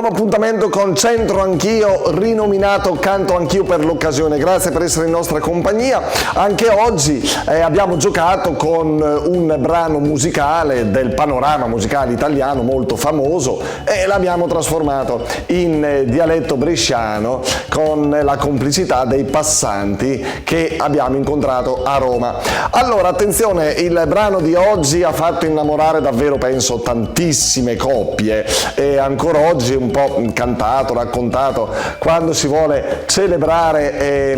nuovo appuntamento con Centro Anch'io, rinominato Canto Anch'io per l'occasione. Grazie per essere in nostra compagnia. Anche oggi abbiamo giocato con un brano musicale del panorama musicale italiano molto famoso e l'abbiamo trasformato in dialetto bresciano con la complicità dei passanti che abbiamo incontrato a Roma. Allora, attenzione, il brano di oggi ha fatto innamorare davvero, penso, tantissime coppie e ancora oggi è un po' cantato, raccontato quando si vuole celebrare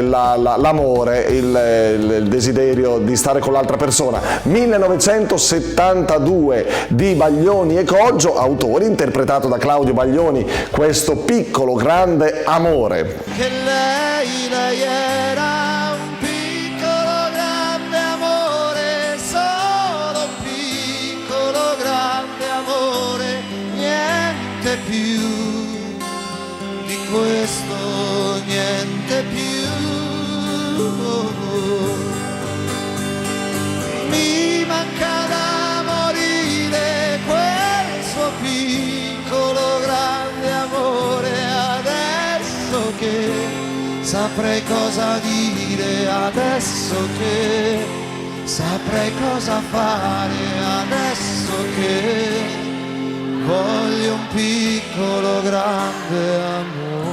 l'amore, il desiderio di stare con l'altra persona. 1972 di Baglioni e Coggio, autori, interpretato da Claudio Baglioni, questo piccolo grande amore. Che lei era un piccolo grande amore, solo un piccolo grande amore, niente più di questo, niente più. Mi manca da morire quel suo piccolo grande amore, adesso che saprei cosa dire, adesso che saprei cosa fare, adesso che voglio un piccolo grande amore.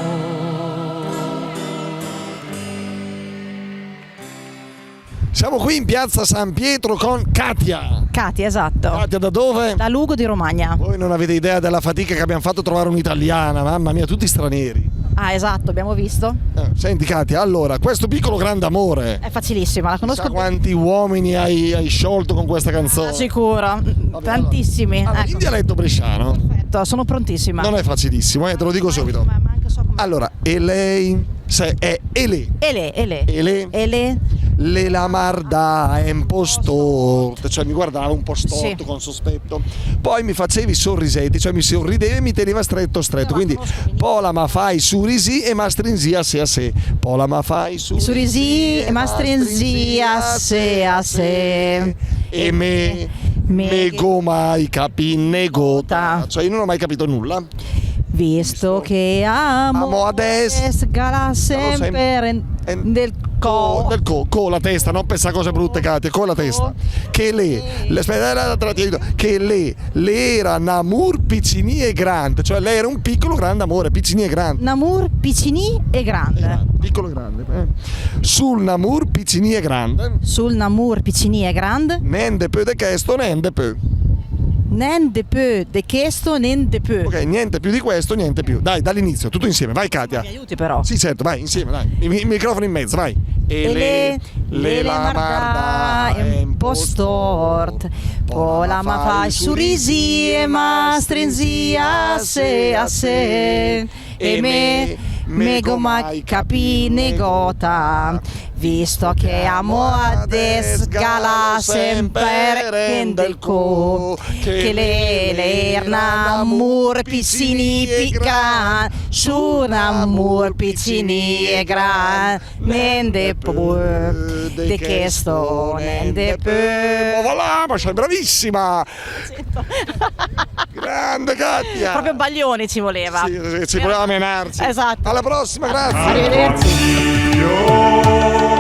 Siamo qui in piazza San Pietro con Katia. Katia, esatto. Katia, da dove? Da Lugo di Romagna. Voi non avete idea della fatica che abbiamo fatto a trovare un'italiana, mamma mia, tutti stranieri. Ah, esatto, abbiamo visto. Senti Katia, allora, questo piccolo grande amore, È facilissima, la conosco. sa quanti uomini hai sciolto con questa canzone? Sicuro, tantissimi. Allora, Ecco. in dialetto bresciano Perfetto, sono prontissima. non è facilissimo, te lo dico subito. Ma anche so come. Allora, e lei? È Ele. Ele. Ele. Le la marda è un po' storta, cioè mi guardava un po' storto, Sì. con sospetto. Poi mi facevi sorrisetti, cioè mi sorrideva e mi teneva stretto. Quindi pola ma fai surisi e ma strinzi a sé a sé. Pola ma fai Surisi e ma strinzi a sé a sé. E me gomai capinne gota. Cioè io non ho mai capito nulla. Visto che amo adesso gala sempre del con la testa, non pensa a cose brutte, Katia, con la testa. Che lei era un amor piccini e grande, cioè lei era un piccolo grande amore, piccini e grande. un amor piccini e grande. Piccolo e grande. Sul namur piccini e grande. Sul namur piccini e grande. Nende peu de questo, nende peu. Nende peu de questo, nende peu. Ok, niente più di questo, niente più. Dai, dall'inizio, tutto insieme, vai Katia. Mi aiuti però. Sì, certo, vai, insieme, dai. Il microfono in mezzo, vai. E le la marda è un po' stort. Poi la ma fai surisi e ma strinzi a sé. E me gomai capine gota. Visto che amo adesso gala sempre del co. Che le erna amor piccini piccan. Su un amor piccini e gran. Nende pur de questo nende pur. Oh, voilà, ma sei bravissima! Grande Katia! Proprio Baglioni ci voleva. Sì, ci voleva menarci. Esatto. Alla prossima, grazie! Arrivederci. Io